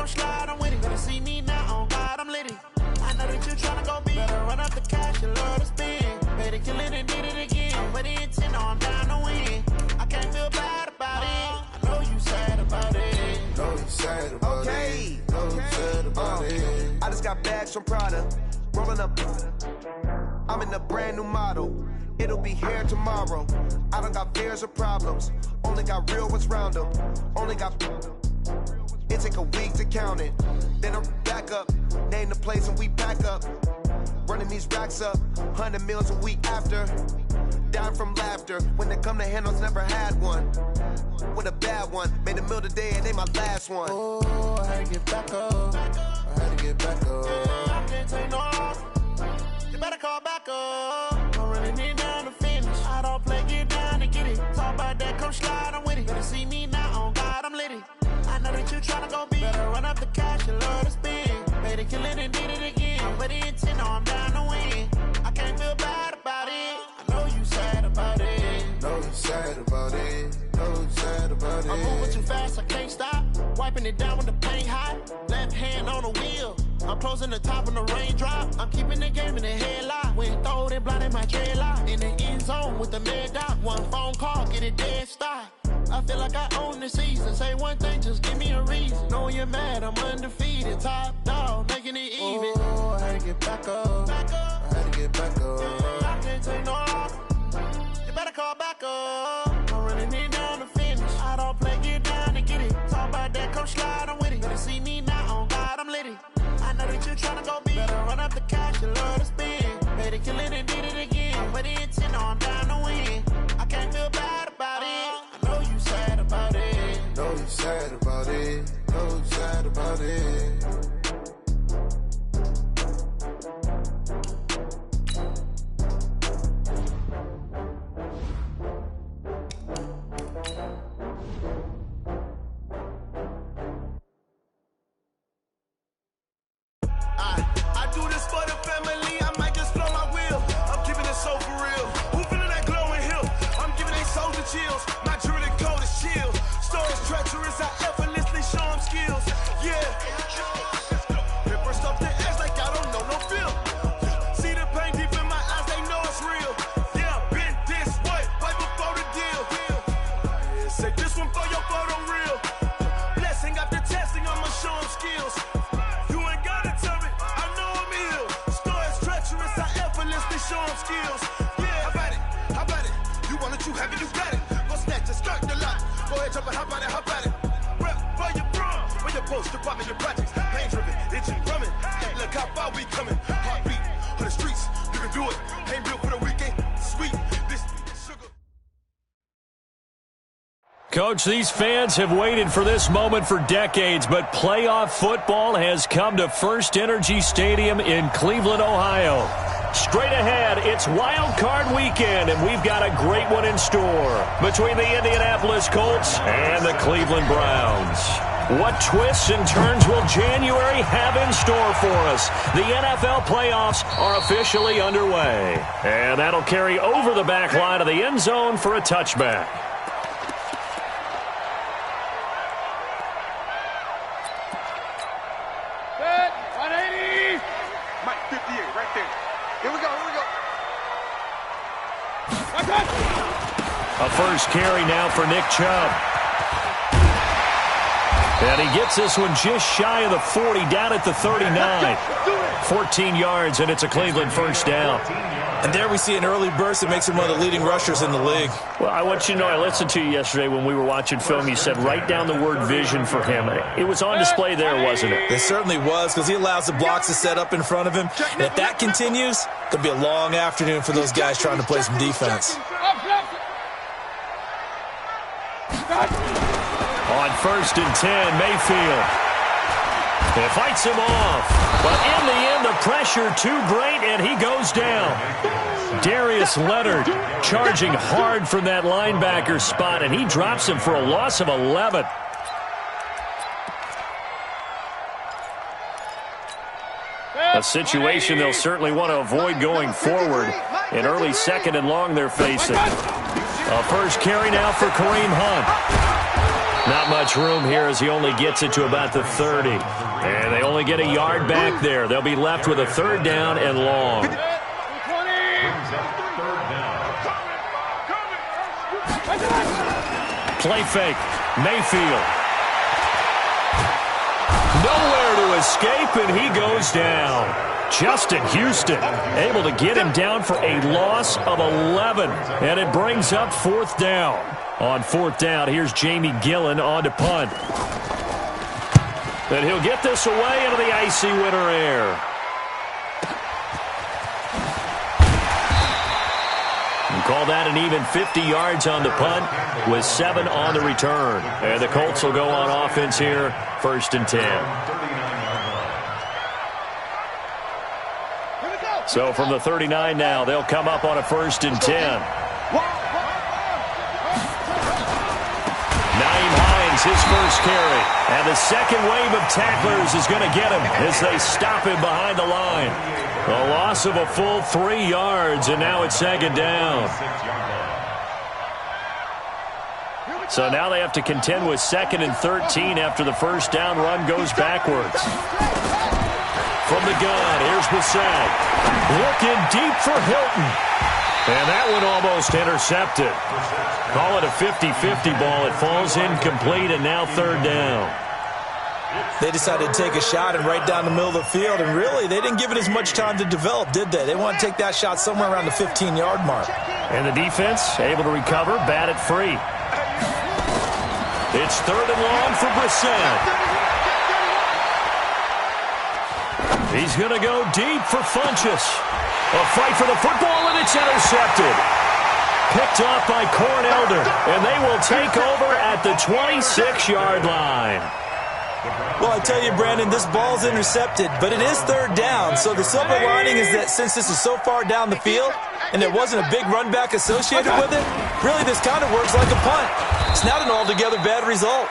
come slide, I'm with it. Better see me now, on God, I'm litty. I know that you tryna go big. Better run up the cash, you love to spend. Better kill it and did it again. I'm with the intent, no, I'm down to win. I can't feel bad about it. I know you sad about it. Know you sad about it. Know you sad about it. I just got bags from Prada. Rolling up. I'm in a brand new model. It'll be here tomorrow. I don't got fears or problems. Only got real ones round them. Only got. It take a week to count it. Then I'm back up. Name the place and we pack up. Running these racks up. 100 meals a week after. Down from laughter. When they come to handles, never had one. With a bad one. Made a meal today and ain't my last one. Oh, I had to get back up. I had to get back up. I can't take no off. You better call back up. I'm running it down to finish. I don't play, get down and get it. Talk about that, come slide, I'm with it. Better see me now, on God, I'm litty. I know that you tryna go big. Better run up the cash, you love to spend. Better kill it and did it again. I'm with the intent, no, I'm down to win. I can't feel bad about it. I know you sad about it. Know you sad about it. Know you sad about it. I'm moving too fast, I can't stop. Wiping it down with the paint hot. Left hand on the wheel. I'm closing the top when the raindrop. I'm keeping the game in the headlock. When throw it, blinding my dreadlock. In the end zone with the mad dot. One phone call, get it dead stop. I feel like I own the season. Say one thing, just give me a reason. Knowing you're mad, I'm undefeated. Top dog, making it even. Oh, I had to get back up. I had to get back up. I can't take no off. You better call back up. I'm running it down to finish. I don't play, get down and get it. Talk about that, come slide, I'm with it. Better see me now, on God, I'm litty. I know that you tryna go big. Better run up the cash, you love to spend. Better kill it and did it again. I'm with the intent, no, I'm down to win. I can't feel bad about it. I know you sad about it. Know you sad about it. Know you sad about it. I do this for the family, I might just blow my wheel. I'm keeping it so for real. Who feeling that glowing hill? I'm giving they souls the chills. My jewelry code is chill. Stories treacherous, I effortlessly show them skills. Yeah. Ripper stuff the edge like I don't know no feel. See the pain deep in my eyes, they know it's real. Yeah, been this way, right before the deal. Yeah, say this one for your photo real. Blessing after testing, I'ma show them skills. Show them skills. Yeah, how about it? You want it, you have it, you got it. Go snatch it, start the lot. Go ahead, jump it, how about it? Rep where you from, where you post, department, your projects. Pain driven, itching, drumming. Look how far we coming. Heartbeat on the streets, you can do it. Ain't built for the weekend, sweet. This sugar. Coach, these fans have waited for this moment for decades, but playoff football has come to First Energy Stadium in Cleveland, Ohio. Straight ahead, it's Wild Card Weekend, and we've got a great one in store between the Indianapolis Colts and the Cleveland Browns. What twists and turns will January have in store for us? The NFL playoffs are officially underway, and that'll carry over the back line of the end zone for a touchback. Set, 180. Mike 58, right there. Here we go. A first carry now for Nick Chubb. And he gets this one just shy of the 40, down at the 39. 14 yards, and it's a Cleveland first down. And there we see an early burst that makes him one of the leading rushers in the league. Well, I want you to know, I listened to you yesterday when we were watching film. You said write down the word vision for him. It was on display there, wasn't it? It certainly was, because he allows the blocks to set up in front of him. And if that continues, it could be a long afternoon for those guys trying to play some defense. On 1st and 10, Mayfield. It fights him off. But in the end, the pressure too great, and he goes down. Darius Leonard charging hard from that linebacker spot, and he drops him for a loss of 11. A situation they'll certainly want to avoid going forward. An early 2nd and long they're facing. A first carry now for Kareem Hunt. Not much room here as he only gets it to about the 30. And they only get a yard back there. They'll be left with a 3rd down and long. Play fake. Mayfield. Nowhere to escape, and he goes down. Justin Houston able to get him down for a loss of 11. And it brings up 4th down. On 4th down, here's Jamie Gillen on to punt. And he'll get this away into the icy winter air. And call that an even 50 yards on the punt with 7 on the return. And the Colts will go on offense here, 1st and 10. So from the 39 now, they'll come up on a 1st and 10. His first carry. And the second wave of tacklers is going to get him as they stop him behind the line. A loss of a full 3 yards, and now it's 2nd down. So now they have to contend with 2nd and 13 after the 1st down run goes backwards. From the gun, here's Bissett. Looking deep for Hilton. And that one almost intercepted. Call it a 50-50 ball. It falls incomplete, and now 3rd down. They decided to take a shot and right down the middle of the field, and really, they didn't give it as much time to develop, did they? They want to take that shot somewhere around the 15-yard mark. And the defense able to recover, bat it free. It's 3rd and long for Brissett. He's going to go deep for Funchess. A fight for the football, and it's intercepted. Picked off by Cornelder, and they will take over at the 26-yard line. Well, I tell you, Brandon, this ball's intercepted, but it is 3rd down. So the silver lining is that since this is so far down the field and there wasn't a big run back associated with it, really this kind of works like a punt. It's not an altogether bad result.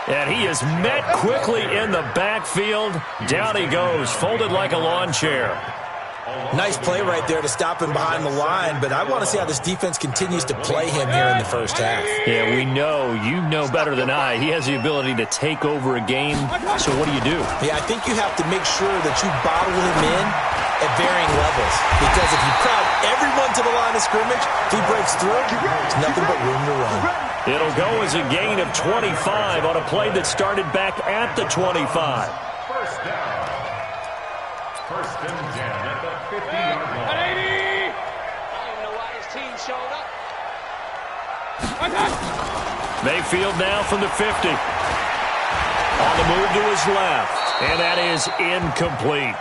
And he is met quickly in the backfield. Down he goes, folded like a lawn chair. Nice play right there to stop him behind the line, but I want to see how this defense continues to play him here in the 1st half. Yeah, we know. You know better than I. He has the ability to take over a game, so what do you do? Yeah, I think you have to make sure that you bottle him in at varying levels, because if you crowd everyone to the line of scrimmage, if he breaks through, there's nothing but room to run. It'll go as a gain of 25 on a play that started back at the 25. 1st down. 1st and 10 at the 50-yard line. 180! I don't even know why his team showed up. Mayfield now from the 50. On the move to his left. And that is incomplete.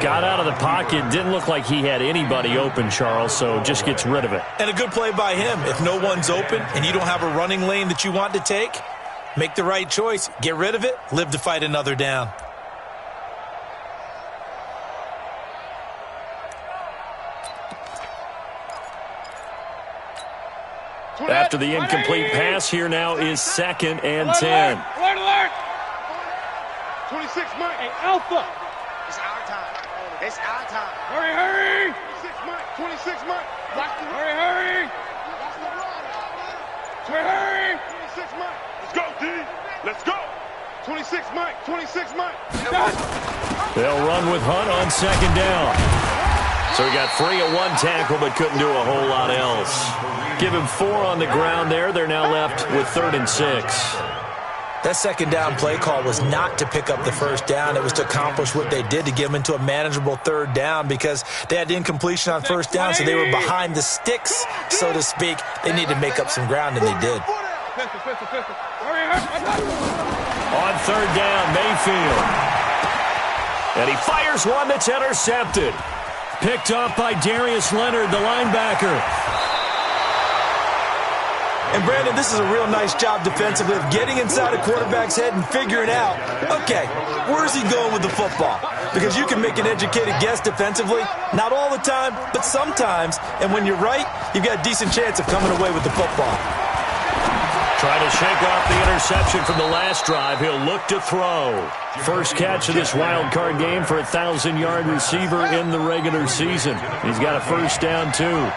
Got out of the pocket. Didn't look like he had anybody open, Charles, so just gets rid of it. And a good play by him. If no one's open and you don't have a running lane that you want to take, make the right choice. Get rid of it. Live to fight another down. After the incomplete pass, here now is 2nd and 10. Alert! 26, Mike. Hey, Alpha! It's our time. It's our time. Hurry! 26, Mike. 26, Mike. Hurry! Hurry! 26, Mike. Let's go, D. Let's go. 26, Mike. 26, Mike. They'll run with Hunt on 2nd down. So he got free of 1 tackle but couldn't do a whole lot else. Give him 4 on the ground there. They're now left with 3rd and 6. That 2nd down play call was not to pick up the 1st down. It was to accomplish what they did, to get them into a manageable 3rd down, because they had incompletion on 1st down, so they were behind the sticks, so to speak. They needed to make up some ground, and they did. On 3rd down, Mayfield. And he fires one that's intercepted. Picked up by Darius Leonard, the linebacker. And, Brandon, this is a real nice job defensively of getting inside a quarterback's head and figuring out, okay, where's he going with the football? Because you can make an educated guess defensively, not all the time, but sometimes. And when you're right, you've got a decent chance of coming away with the football. Trying to shake off the interception from the last drive. He'll look to throw. First catch of this wild card game for a 1,000-yard receiver in the regular season. He's got a 1st down, too.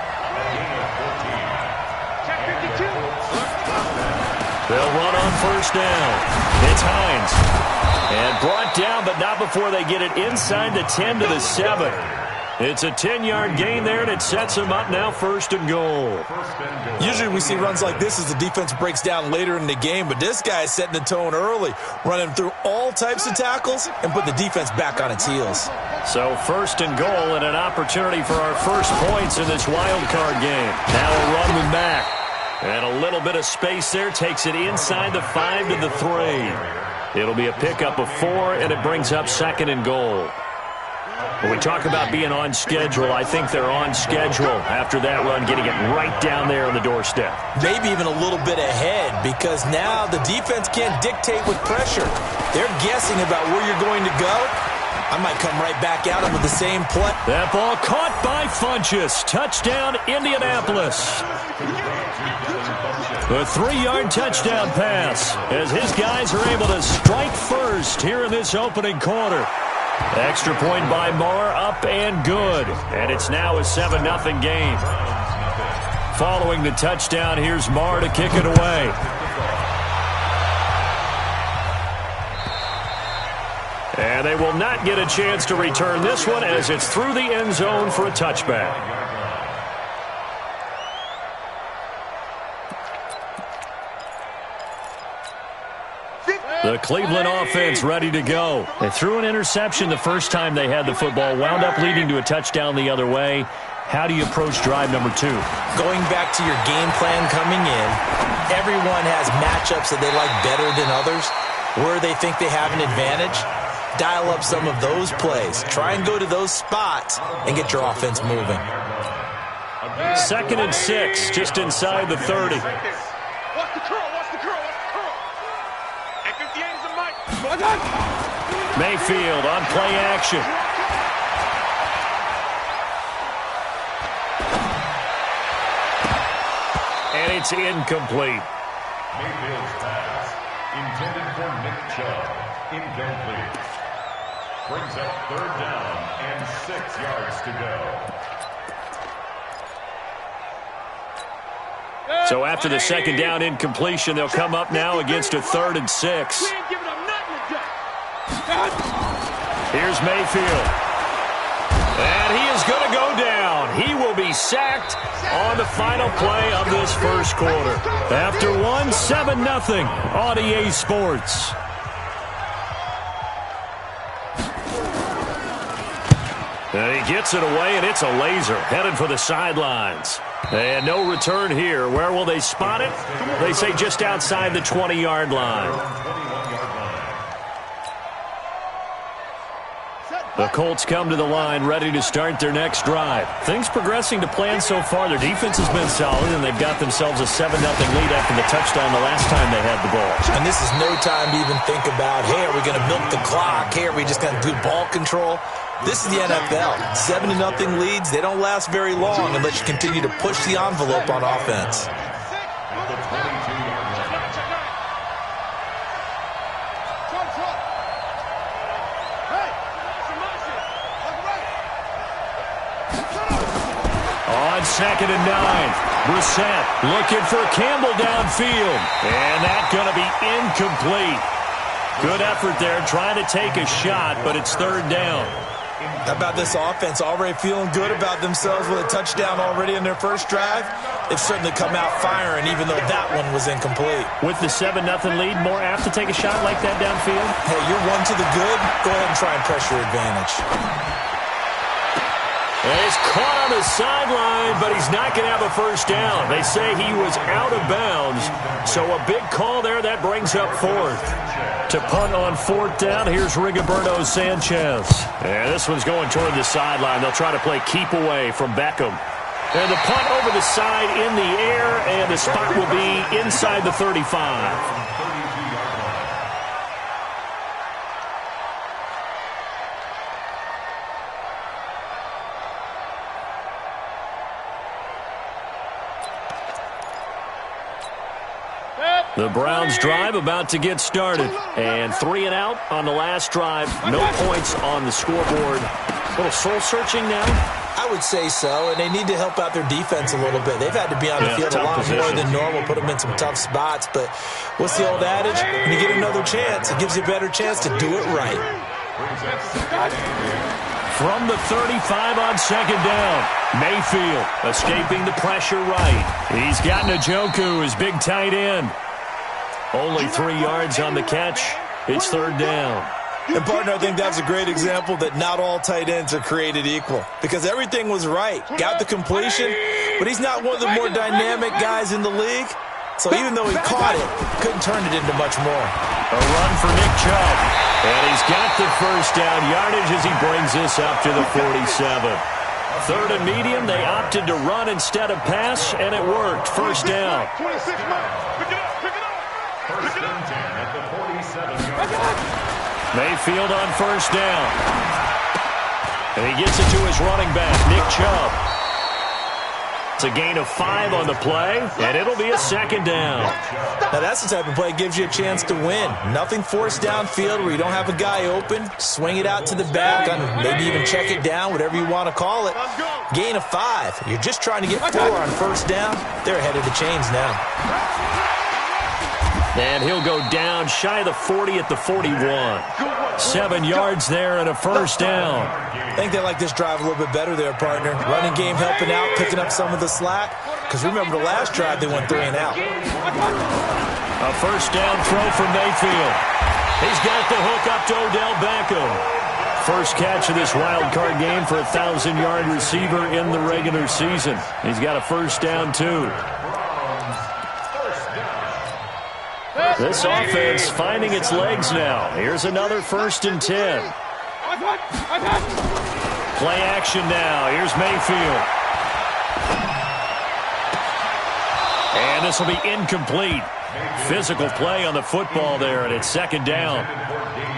They'll run on first down. It's Hines. And brought down, but not before they get it inside the 10 to the 7. It's a 10-yard gain there, and it sets them up now first and goal. Usually we see runs like this as the defense breaks down later in the game, but this guy is setting the tone early, running through all types of tackles and put the defense back on its heels. So first and goal and an opportunity for our first points in this wild card game. Now a run with back. And a little bit of space there takes it inside the 5 to the 3. It'll be a pickup of 4, and it brings up second and goal. When we talk about being on schedule, I think they're on schedule after that run, getting it right down there on the doorstep. Maybe even a little bit ahead, because now the defense can't dictate with pressure. They're guessing about where you're going to go. I might come right back at them with the same play. That ball caught by Funchess. Touchdown, Indianapolis. A 3-yard touchdown pass as his guys are able to strike first here in this opening quarter. Extra point by Marr, up and good. And it's now a 7-0 game. Following the touchdown, here's Marr to kick it away. And they will not get a chance to return this one as it's through the end zone for a touchback. The Cleveland offense ready to go. They threw an interception the first time they had the football, wound up leading to a touchdown the other way. How do you approach drive number 2? Going back to your game plan coming in, everyone has matchups that they like better than others. Where they think they have an advantage, dial up some of those plays. Try and go to those spots and get your offense moving. 2nd and 6, just inside the 30. Watch the curl, watch the curl, watch the curl. And 58 is the mic. Mayfield on play action. And it's incomplete. Mayfield's pass, intended for Nick Chubb, incomplete. Brings up 3rd down and 6 yards to go. So after the 2nd down incompletion, they'll come up now against a 3rd and 6. Here's Mayfield. And he is going to go down. He will be sacked on the final play of this first quarter. After 7-0 on EA Sports. And he gets it away, and it's a laser headed for the sidelines. And no return here. Where will they spot it? They say just outside the 20-yard line. The Colts come to the line ready to start their next drive. Things progressing to plan so far. Their defense has been solid, and they've got themselves a 7-0 lead after the touchdown the last time they had the ball. And this is no time to even think about, hey, are we going to milk the clock? Hey, are we just going to do ball control? This is the NFL. 7-0 leads, they don't last very long unless you continue to push the envelope on offense. On 2nd and 9, Brissett looking for Campbell downfield. And that's going to be incomplete. Good effort there trying to take a shot, but it's 3rd down. How about this offense already feeling good about themselves with a touchdown already in their first drive? They've certainly come out firing, even though that one was incomplete. With the 7-0 lead, more apt to take a shot like that downfield? Hey, you're one to the good. Go ahead and try and press your advantage. And he's caught on the sideline, but he's not going to have a first down. They say he was out of bounds, so a big call there. That brings up 4th. To punt on 4th down, here's Rigoberto Sanchez. And this one's going toward the sideline. They'll try to play keep away from Beckham. And the punt over the side in the air, and the spot will be inside the 35. The Browns drive about to get started. And 3 and out on the last drive. No points on the scoreboard. A little soul-searching now. I would say so, and they need to help out their defense a little bit. They've had to be on the field a lot more than normal, put them in some tough spots. But what's the old adage? When you get another chance, it gives you a better chance to do it right. From the 35 on second down, Mayfield escaping the pressure right. He's got Njoku, his big tight end. Only 3 yards on the catch. It's third down. And, partner, I think that's a great example that not all tight ends are created equal, because everything was right. Got the completion, but he's not one of the more dynamic guys in the league. So even though he caught it, couldn't turn it into much more. A run for Nick Chubb. And he's got the first down yardage as he brings this up to the 47. Third and medium, they opted to run instead of pass, and it worked. First down. 26 man. Pick it up. Pick it up. First and 10 at the 47-yard line. Mayfield on first down. And he gets it to his running back, Nick Chubb. It's a gain of 5 on the play, and it'll be a second down. Now, that's the type of play that gives you a chance to win. Nothing forced downfield where you don't have a guy open. Swing it out to the back, maybe even check it down, whatever you want to call it. Gain of 5. You're just trying to get 4 on first down. They're ahead of the chains now. And he'll go down shy of the 40 at the 41. 7 yards there and a first down. I think they like this drive a little bit better there, partner. Running game helping out, picking up some of the slack. Because remember the last drive, they went 3 and out. A first down throw for Mayfield. He's got the hook up to Odell Beckham. First catch of this wild card game for a 1,000-yard receiver in the regular season. He's got a first down, too. This offense finding its legs now. Here's another first and 10. Play action now. Here's Mayfield. And this will be incomplete. Physical play on the football there, and it's second down.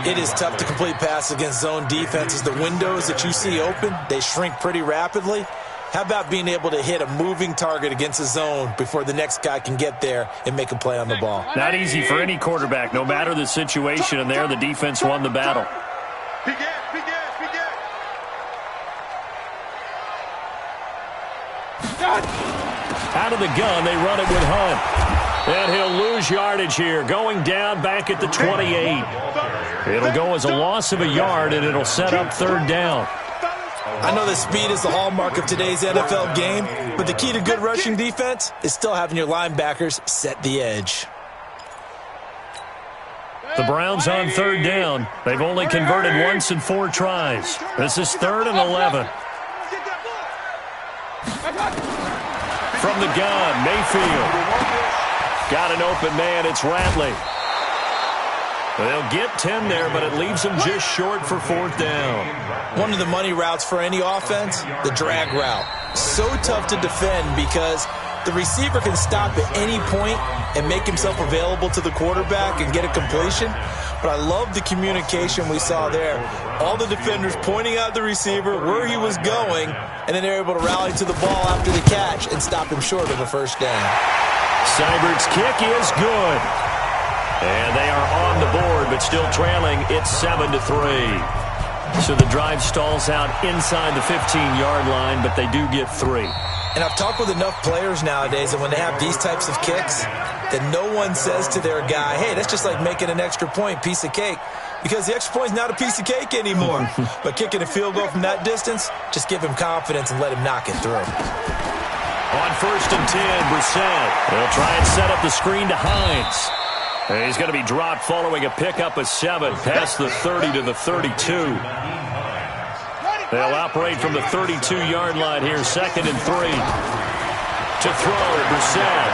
It is tough to complete pass against zone defenses. The windows that you see open, they shrink pretty rapidly. How about being able to hit a moving target against a zone before the next guy can get there and make a play on the ball? Not easy for any quarterback, no matter the situation, and there the defense won the battle. Out of the gun, they run it with Hunt. And he'll lose yardage here, going down back at the 28. It'll go as a loss of a yard, and it'll set up third down. I know that speed is the hallmark of today's NFL game, but the key to good rushing defense is still having your linebackers set the edge. The Browns on third down. They've only converted once in 4 tries. This is 3rd and 11. From the gun, Mayfield. Got an open man, it's Ratley. They'll get 10 there, but it leaves them just short for 4th down. One of the money routes for any offense, the drag route. So tough to defend because the receiver can stop at any point and make himself available to the quarterback and get a completion. But I love the communication we saw there. All the defenders pointing out the receiver, where he was going, and then they're able to rally to the ball after the catch and stop him short of a first down. Seibert's kick is good. And they are on the board, but still trailing. It's 7-3. So the drive stalls out inside the 15-yard line, but they do get 3. And I've talked with enough players nowadays that when they have these types of kicks, that no one says to their guy, hey, that's just like making an extra point, piece of cake. Because the extra point is not a piece of cake anymore. But kicking a field goal from that distance, just give him confidence and let him knock it through. On 1st and 10, Brissett. They'll try and set up the screen to Hines. And he's going to be dropped following a pickup of 7 past the 30 to the 32. They'll operate from the 32-yard line here, 2nd and 3. To throw, Brissett.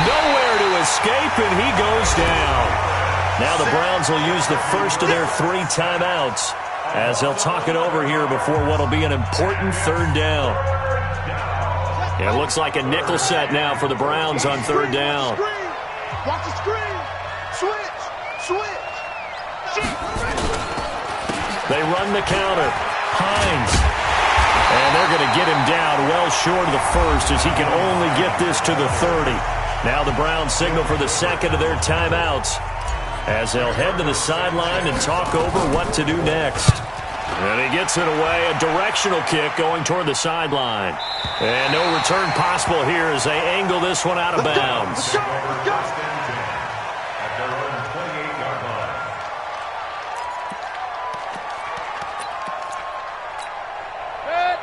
Nowhere to escape, and he goes down. Now the Browns will use the first of their 3 timeouts as they'll talk it over here before what will be an important 3rd down. It looks like a nickel set now for the Browns on 3rd down. Watch the screen. Switch. They run the counter. Hines. And they're going to get him down well short of the first as he can only get this to the 30. Now the Browns signal for the 2nd of their timeouts as they'll head to the sideline and talk over what to do next. And he gets it away, a directional kick going toward the sideline. And no return possible here as they angle this one out of bounds.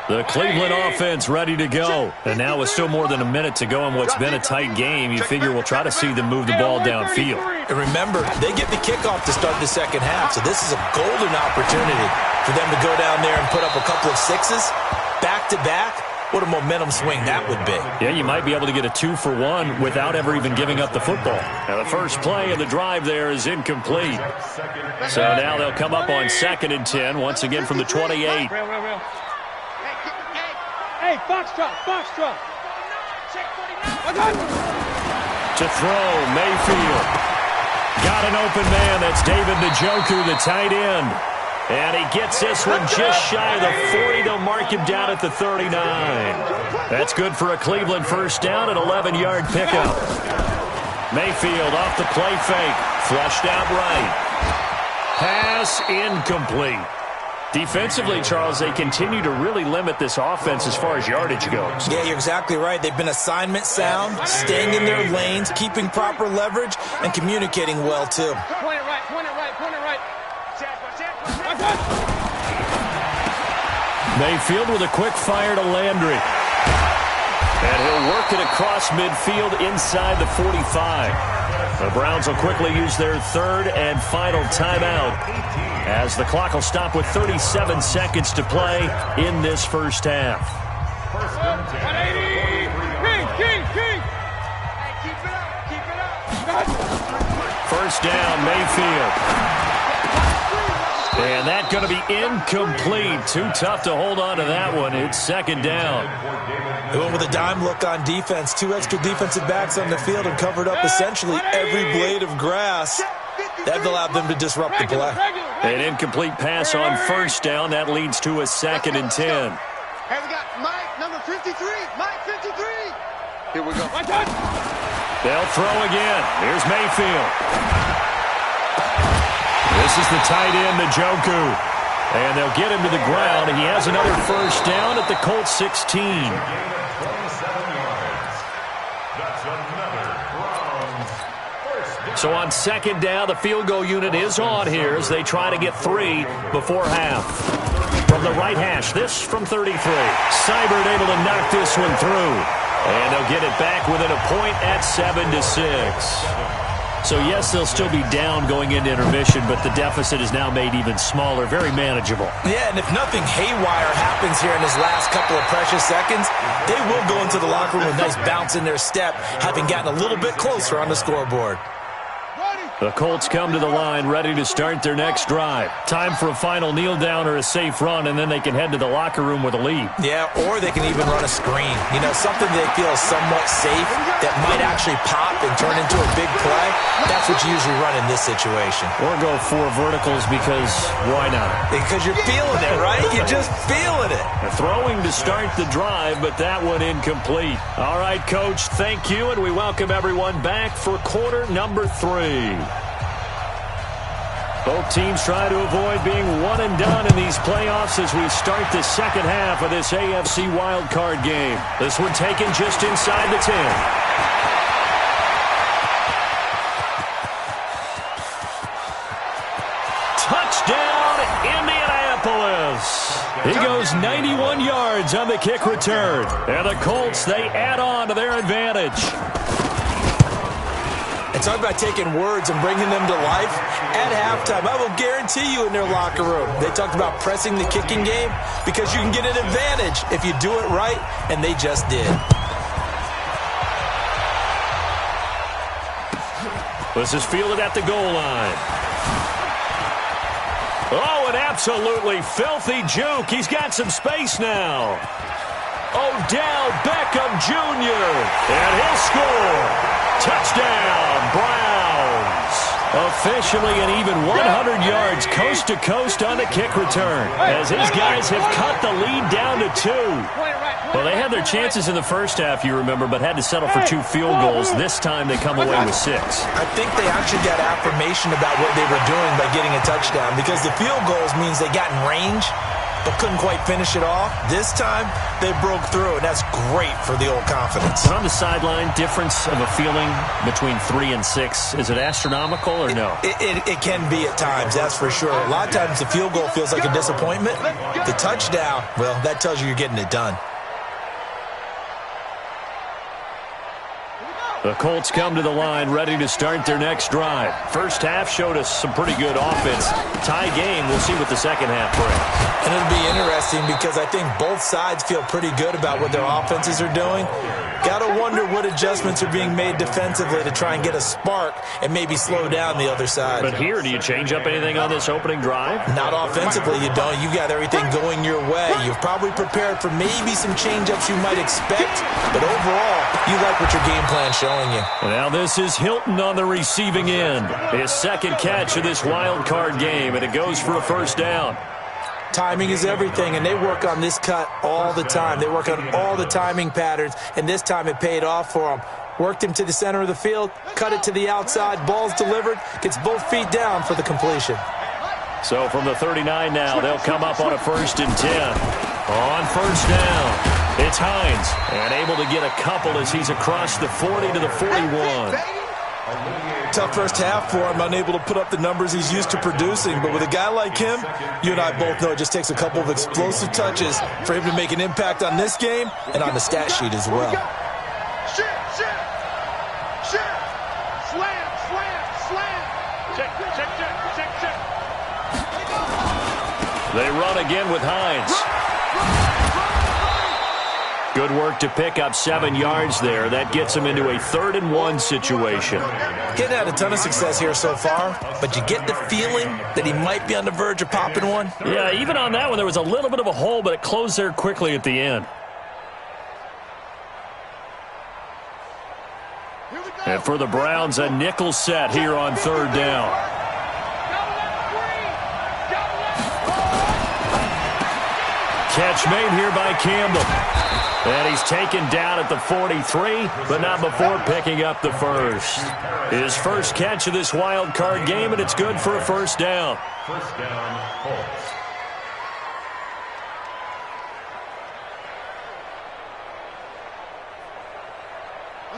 The Cleveland offense ready to go. And now with still more than a minute to go in what's been a tight game, you figure we'll try to see them move the ball downfield. And remember, they get the kickoff to start the second half, so this is a golden opportunity for them to go down there and put up a couple of sixes back-to-back. What a momentum swing that would be. Yeah, you might be able to get a 2-for-1 without ever even giving up the football. Now, the first play of the drive there is incomplete. So now they'll come up on 2nd and 10, once again from the 28. Hey, Foxtrot. To throw, Mayfield. Got an open man. That's David Njoku, the tight end. And he gets this one just shy of the 40. They'll mark him down at the 39. That's good for a Cleveland first down, an 11-yard pickup. Mayfield off the play fake. Flushed out right. Pass incomplete. Defensively, Charles, they continue to really limit this offense as far as yardage goes. Yeah, you're exactly right. They've been assignment sound, staying in their lanes, keeping proper leverage, and communicating well, too. Point it right. Mayfield with a quick fire to Landry. And he'll work it across midfield inside the 45. The Browns will quickly use their third and final timeout, as the clock will stop with 37 seconds to play in this first half. King. Keep it up. First down, Mayfield. And that's going to be incomplete. Too tough to hold on to that one. It's 2nd down. They went with a dime look on defense. 2 extra defensive backs on the field and covered up essentially every blade of grass. That allowed them to disrupt the play. An incomplete pass on first down. That leads to a 2nd and 10. Hey, we got Mike, number 53. Mike, 53. Here we go. They'll throw again. Here's Mayfield. This is the tight end, Njoku. And they'll get him to the ground. He has another first down at the Colts 16. So on 2nd down, the field goal unit is on here as they try to get 3 before half. From the right hash, this from 33. Seibert able to knock this one through. And they'll get it back within a point at 7-6. So, yes, they'll still be down going into intermission, but the deficit is now made even smaller, very manageable. Yeah, and if nothing haywire happens here in his last couple of precious seconds, they will go into the locker room with a nice bounce in their step, having gotten a little bit closer on the scoreboard. The Colts come to the line ready to start their next drive. Time for a final kneel down or a safe run, and then they can head to the locker room with a lead. Yeah, or they can even run a screen. You know, something they feel is somewhat safe that might actually pop and turn into a big play. That's what you usually run in this situation. Or go 4 verticals because why not? Because you're feeling it, right? You're just feeling it. Throwing to start the drive, but that one incomplete. All right, Coach, thank you, and we welcome everyone back for quarter number 3. Both teams try to avoid being one and done in these playoffs as we start the second half of this AFC wildcard game. This one taken just inside the 10. Touchdown, Indianapolis. He goes 91 yards on the kick return. And the Colts, they add on to their advantage. And talk about taking words and bringing them to life. At halftime, I will guarantee you in their locker room, they talked about pressing the kicking game because you can get an advantage if you do it right, and they just did. This is fielded at the goal line. Oh, an absolutely filthy juke. He's got some space now. Odell Beckham Jr. And he'll score. Touchdown, Browns. Officially an even 100 yards coast to coast on the kick return, as his guys have cut the lead down to 2. Well, they had their chances in the first half, you remember, but had to settle for 2 field goals. This time they come away with 6. I think they actually got affirmation about what they were doing by getting a touchdown, because the field goals means they got in range but couldn't quite finish it off. This time, they broke through, and that's great for the old confidence. But on the sideline, difference of a feeling between 3 and 6, is it astronomical or no? It can be at times, that's for sure. A lot of times the field goal feels like a disappointment. The touchdown, well, that tells you you're getting it done. The Colts come to the line ready to start their next drive. First half showed us some pretty good offense. Tie game, we'll see what the second half brings. And it'll be interesting because I think both sides feel pretty good about what their offenses are doing. Got to wonder what adjustments are being made defensively to try and get a spark and maybe slow down the other side. But here, do you change up anything on this opening drive? Not offensively, you don't. You've got everything going your way. You've probably prepared for maybe some change-ups you might expect, but overall, you like what your game plan showing you. Now this is Hilton on the receiving end. His second catch of this wild card game, and it goes for a first down. Timing is everything, and they work on this cut all the time. They work on all the timing patterns, and this time it paid off for them. Worked him to the center of the field, cut it to the outside, ball's delivered, gets both feet down for the completion. So from the 39 now, they'll come up on a 1st and 10. On first down, it's Hines, and able to get a couple as he's across the 40 to the 41. Tough first half for him, unable to put up the numbers he's used to producing. But with a guy like him, you and I both know it just takes a couple of explosive touches for him to make an impact on this game and on the stat sheet as well. They run again with Hines. Good work to pick up 7 yards there. That gets him into a 3rd and 1 situation. Getting had a ton of success here so far, but you get the feeling that he might be on the verge of popping one. Yeah, even on that one, there was a little bit of a hole, but it closed there quickly at the end. And for the Browns, a nickel set here on 3rd down. Catch made here by Campbell. And he's taken down at the 43, but not before picking up the first. His first catch of this wild card game, and it's good for a first down. First down, Colts.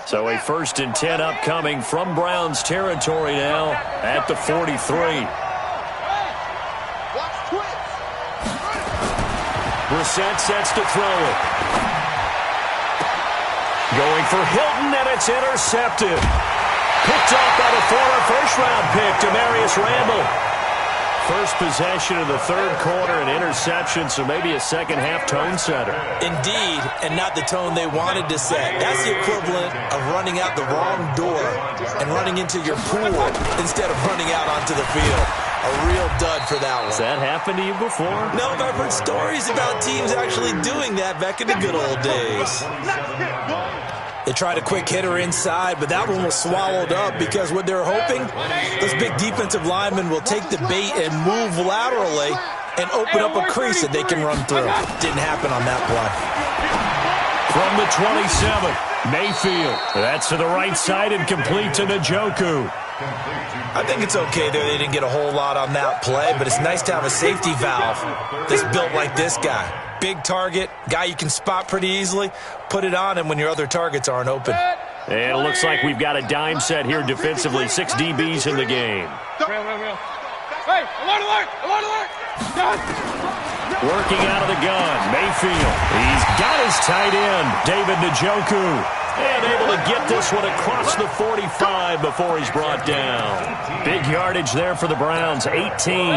So a 1st and 10 upcoming from Browns territory now at the 43. Brissett sets to throw it. Going for Hilton, and it's intercepted. Picked off by the former first-round pick, Demarius Randall. First possession of the 3rd quarter, an interception, so maybe a second-half tone setter. Indeed, and not the tone they wanted to set. That's the equivalent of running out the wrong door and running into your pool instead of running out onto the field. A real dud for that one. Has that happened to you before? No, but I've heard stories about teams actually doing that back in the good old days. They tried a quick hitter inside, but that one was swallowed up because what they're hoping, those big defensive linemen will take the bait and move laterally and open up a crease that they can run through. Didn't happen on that play. From the 27, Mayfield. That's to the right side and complete to Njoku. I think it's okay there. They didn't get a whole lot on that play, but it's nice to have a safety valve that's built like this guy. Big target, guy you can spot pretty easily. Put it on him when your other targets aren't open. And it looks like we've got a dime set here defensively. 6 DBs in the game. Hey, alert! Working out of the gun, Mayfield. He's got his tight end, David Njoku. And able to get this one across the 45 before he's brought down. Big yardage there for the Browns, 18.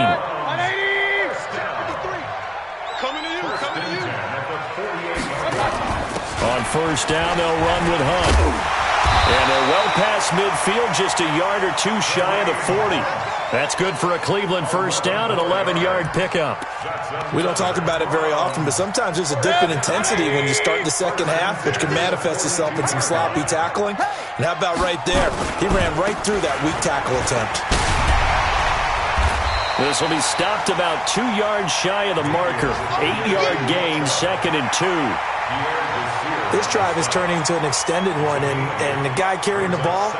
On first down, they'll run with Hunt. And they're well past midfield, just a yard or two shy of the 40. That's good for a Cleveland first down, an 11-yard pickup. We don't talk about it very often, but sometimes there's a dip in intensity when you start the second half, which can manifest itself in some sloppy tackling. And how about right there? He ran right through that weak tackle attempt. This will be stopped about 2 yards shy of the marker. 8-yard gain, 2nd and 2. This drive is turning into an extended one, and the guy carrying the ball,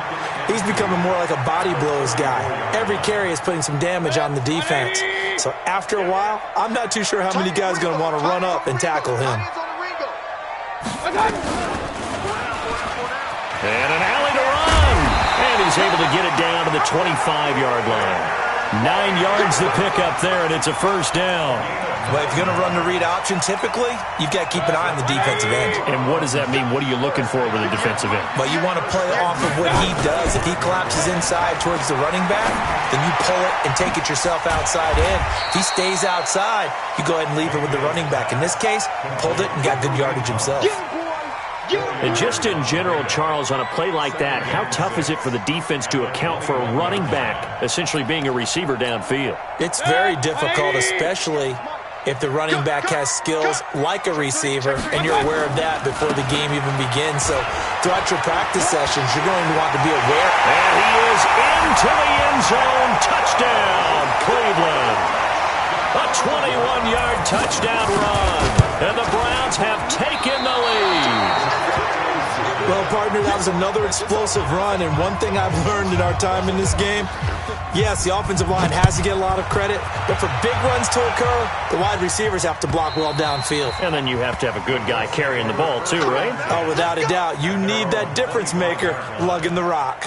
he's becoming more like a body blows guy. Every carry is putting some damage on the defense. So after a while, I'm not too sure how many guys are going to want to run up and tackle him. And an alley to run. And he's able to get it down to the 25-yard line. 9 yards the pickup there, and it's a first down. Well, if you're going to run the read option, typically, you've got to keep an eye on the defensive end. And what does that mean? What are you looking for with a defensive end? Well, you want to play off of what he does. If he collapses inside towards the running back, then you pull it and take it yourself outside in. If he stays outside, you go ahead and leave it with the running back. In this case, pulled it and got good yardage himself. And just in general, Charles, on a play like that, how tough is it for the defense to account for a running back essentially being a receiver downfield? It's very difficult, especially if the running back has skills like a receiver, and you're aware of that before the game even begins. So throughout your practice sessions, you're going to want to be aware. And he is into the end zone. Touchdown, Cleveland. A 21-yard touchdown run. And the Browns have taken the lead. Well, partner, that was another explosive run, and one thing I've learned in our time in this game, yes, the offensive line has to get a lot of credit, but for big runs to occur, the wide receivers have to block well downfield. And then you have to have a good guy carrying the ball too, right? Oh, without a doubt. You need that difference maker lugging the rock.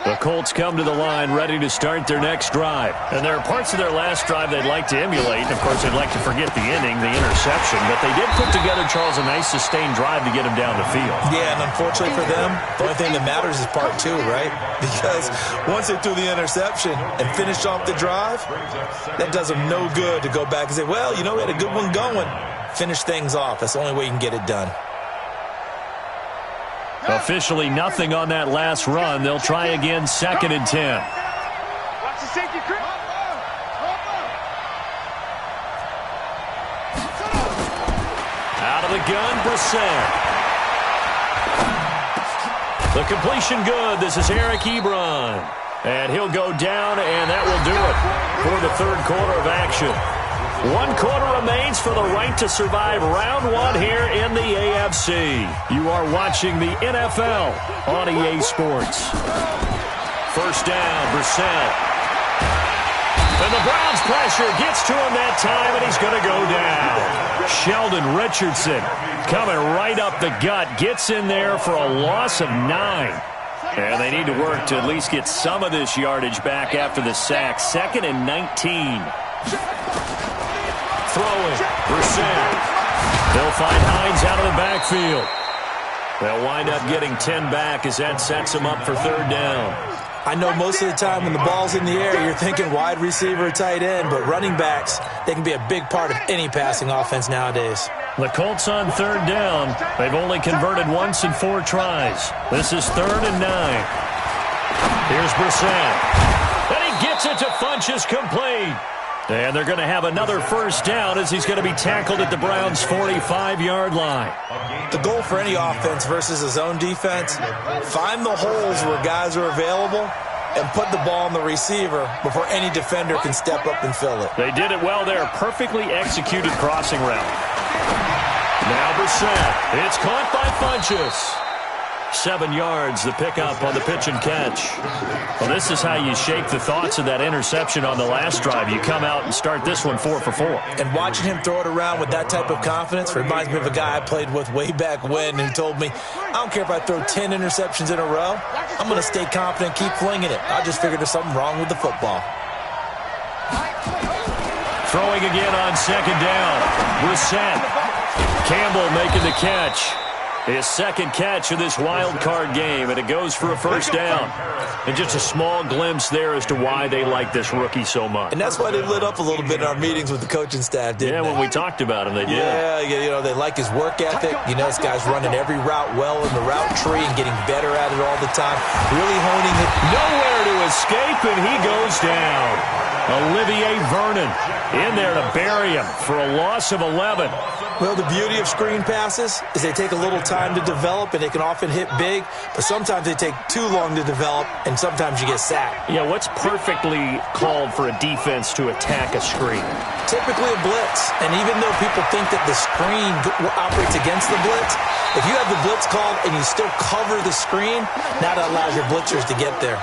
The Colts come to the line ready to start their next drive. And there are parts of their last drive they'd like to emulate. Of course, they'd like to forget the inning, the interception. But they did put together, Charles, a nice sustained drive to get him down the field. Yeah, and unfortunately for them, the only thing that matters is part 2, right? Because once they threw the interception and finished off the drive, that does them no good to go back and say, well, you know, we had a good one going. Finish things off. That's the only way you can get it done. Officially nothing on that last run. They'll try again, 2nd and 10. Watch the safety, Chris. Out of the gun, Brissett. The completion good. This is Eric Ebron. And he'll go down, and that will do it for the third quarter of action. 1 quarter remains for the right to survive round 1 here in the AFC. You are watching the NFL on EA Sports. First down, Brissett. And the Browns pressure gets to him that time, and he's going to go down. Sheldon Richardson coming right up the gut, gets in there for a loss of 9. And they need to work to at least get some of this yardage back after the sack. 2nd and 19. Throwing, Brissett. They'll find Hines out of the backfield. They'll wind up getting 10 back as that sets them up for third down. I know most of the time when the ball's in the air, you're thinking wide receiver, tight end, but running backs, they can be a big part of any passing offense nowadays. The Colts on third down. They've only converted once in 4 tries. This is 3rd and 9. Here's Brissett. And he gets it to Funchess, complete. And they're going to have another first down as he's going to be tackled at the Browns' 45-yard line. The goal for any offense versus a zone defense, find the holes where guys are available and put the ball on the receiver before any defender can step up and fill it. They did it well there. Perfectly executed crossing route. Now Brissett. It's caught by Funchess. 7 yards, the pickup on the pitch and catch. Well, this is how you shake the thoughts of that interception on the last drive. You come out and start this one 4 for 4. And watching him throw it around with that type of confidence reminds me of a guy I played with way back when who told me, I don't care if I throw 10 interceptions in a row. I'm going to stay confident, keep flinging it. I just figured there's something wrong with the football. Throwing again on second down. Brissett. Campbell making the catch. His second catch of this wild card game, and it goes for a first down. And just a small glimpse there as to why they like this rookie so much. And that's why they lit up a little bit in our meetings with the coaching staff, didn't they? Yeah, when we talked about him, they did. Yeah, you know, they like his work ethic. You know, this guy's running every route well in the route tree and getting better at it all the time. Really honing it. Nowhere to escape, and he goes down. Olivier Vernon in there to bury him for a loss of 11. Well, the beauty of screen passes is they take a little time to develop, and they can often hit big, but sometimes they take too long to develop, and sometimes you get sacked. Yeah, what's perfectly called for a defense to attack a screen? Typically a blitz, and even though people think that the screen operates against the blitz, if you have the blitz called and you still cover the screen, now that allows your blitzers to get there.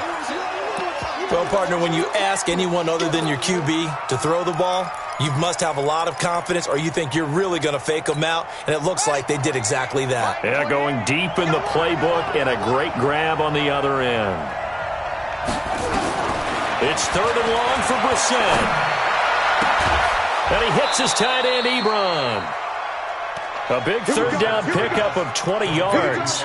Well, partner, when you ask anyone other than your QB to throw the ball, you must have a lot of confidence, or you think you're really going to fake them out, and it looks like they did exactly that. Yeah, going deep in the playbook and a great grab on the other end. It's 3rd and long for Brissett. And he hits his tight end, Ebron. A big 3rd down pickup of 20 yards.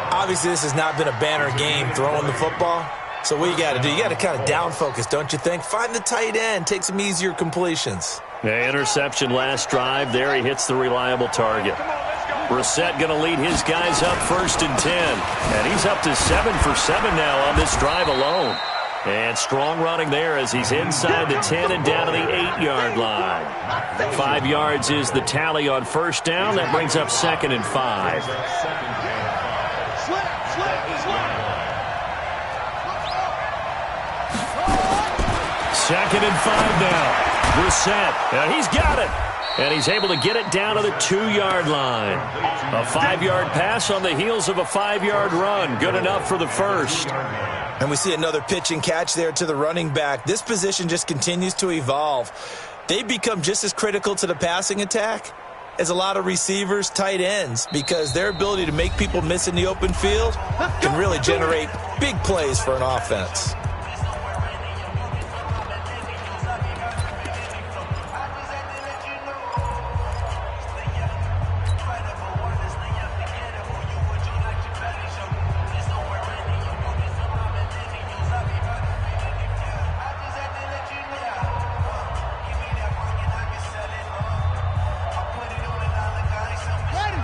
Obviously, this has not been a banner game throwing the football. So what you got to do, you got to kind of down focus, don't you think? Find the tight end, take some easier completions. The interception last drive. There he hits the reliable target. Brissett going to lead his guys up 1st and 10. And he's up to 7 for 7 now on this drive alone. And strong running there as he's inside the 10 and down to the 8-yard line. 5 yards is the tally on 1st down. That brings up 2nd and 5. Second and 5 now. Brissett. And he's got it. And he's able to get it down to the 2-yard line. A 5-yard pass on the heels of a 5-yard run. Good enough for the first. And we see another pitch and catch there to the running back. This position just continues to evolve. They become just as critical to the passing attack as a lot of receivers, tight ends, because their ability to make people miss in the open field can really generate big plays for an offense.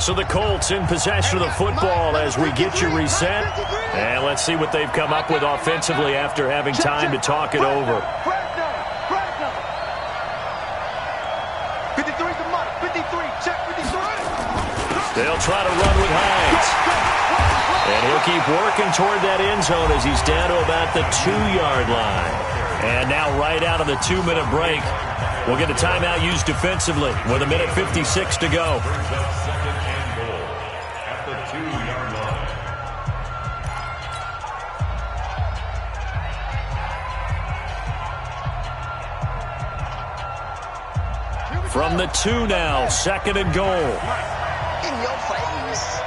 So the Colts in possession of the football as we get you reset. And let's see what they've come up with offensively after having time to talk it over. 53's the mark. 53. Check 53. They'll try to run with Hines. And he'll keep working toward that end zone as he's down to about the 2-yard line. And now right out of the 2-minute break, we'll get a timeout used defensively with 1:56 to go. From the 2 now, 2nd and goal. In your face.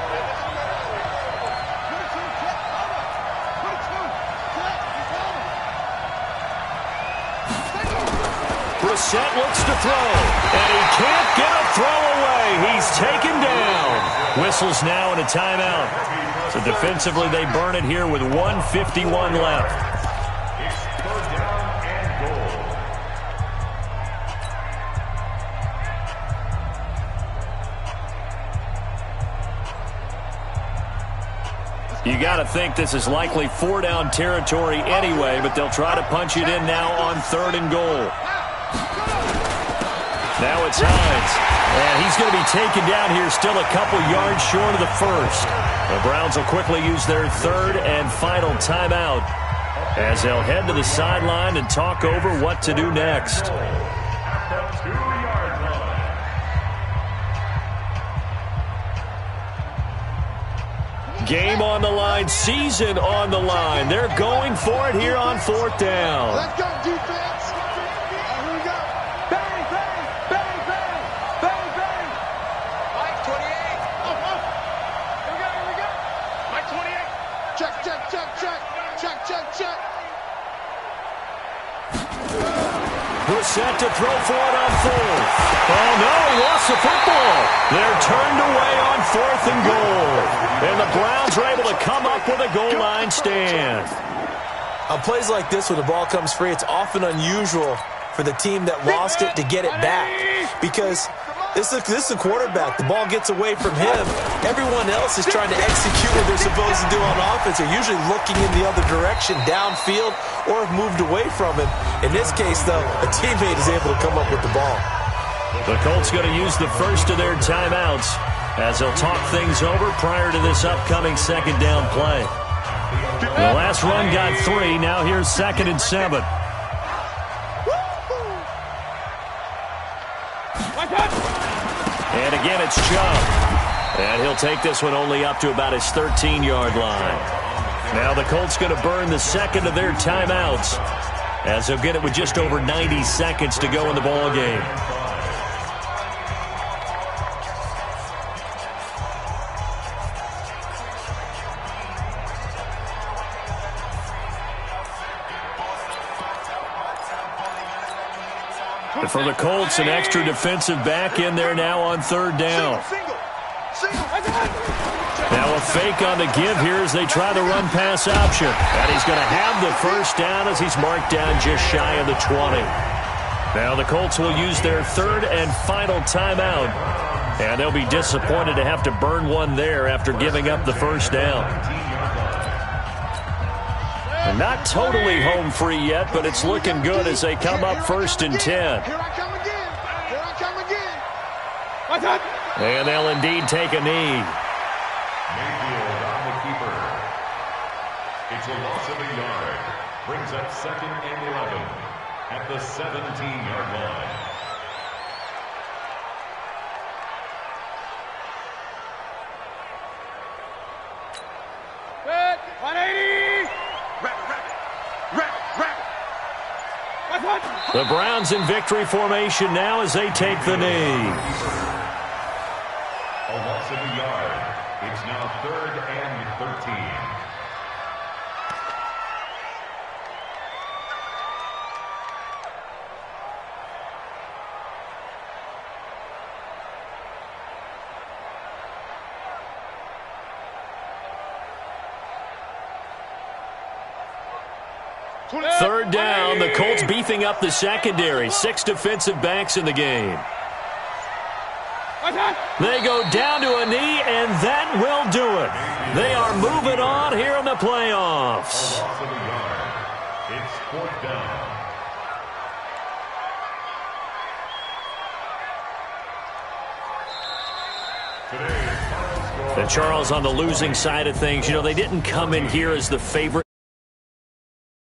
Brissett looks to throw, and he can't get a throw away. He's taken down. Whistles now and a timeout. So defensively, they burn it here with 1:51 left. You got to think this is likely 4-down territory anyway, but they'll try to punch it in now on 3rd and goal. Now it's Hines, and he's going to be taken down here still a couple yards short of the first. The Browns will quickly use their 3rd and final timeout as they'll head to the sideline and talk over what to do next. Game on the line, season on the line. They're going for it here on 4th down. Let's go, defense. Here we go. Bang, bang, bang, bang, bang, bang. Mike 28. Here we go. Mike 28. Check, check, check, check. Check, check, check. Brissett to throw for it on 4th. Oh, no, he lost the football. They're turned away on 4th and goal. And the Browns are able to come up with a goal line stand. On plays like this where the ball comes free, it's often unusual for the team that lost it to get it back. Because This is a quarterback. The ball gets away from him. Everyone else is trying to execute what they're supposed to do on offense. They're usually looking in the other direction, downfield, or have moved away from him. In this case, though, a teammate is able to come up with the ball. The Colts going to use the first of their timeouts as they'll talk things over prior to this upcoming second down play. The last run got 3. Now here's 2nd and 7. And again, it's Chubb. And he'll take this one only up to about his 13-yard line. Now the Colts going to burn the second of their timeouts as they'll get it with just over 90 seconds to go in the ball game. And for the Colts, an extra defensive back in there now on 3rd down. Now a fake on the give here as they try the run-pass option. And he's going to have the first down as he's marked down just shy of the 20. Now the Colts will use their 3rd and final timeout. And they'll be disappointed to have to burn one there after giving up the first down. And not totally home free yet, but it's looking good as they come up 1st and 10. Here I come again. Here I come again. What's up? And they'll indeed take a knee. Mayfield on the keeper. It's a loss of a yard. Brings up 2nd and 11 at the 17-yard line. Good. 180. The Browns in victory formation now as they take the knee. A loss of a yard. It's now 3rd and 13. Third down, the Colts beefing up the secondary. 6 defensive backs in the game. They go down to a knee, and that will do it. They are moving on here in the playoffs. A loss of a yard. It's 4th down. And Charles, on the losing side of things, you know, they didn't come in here as the favorite.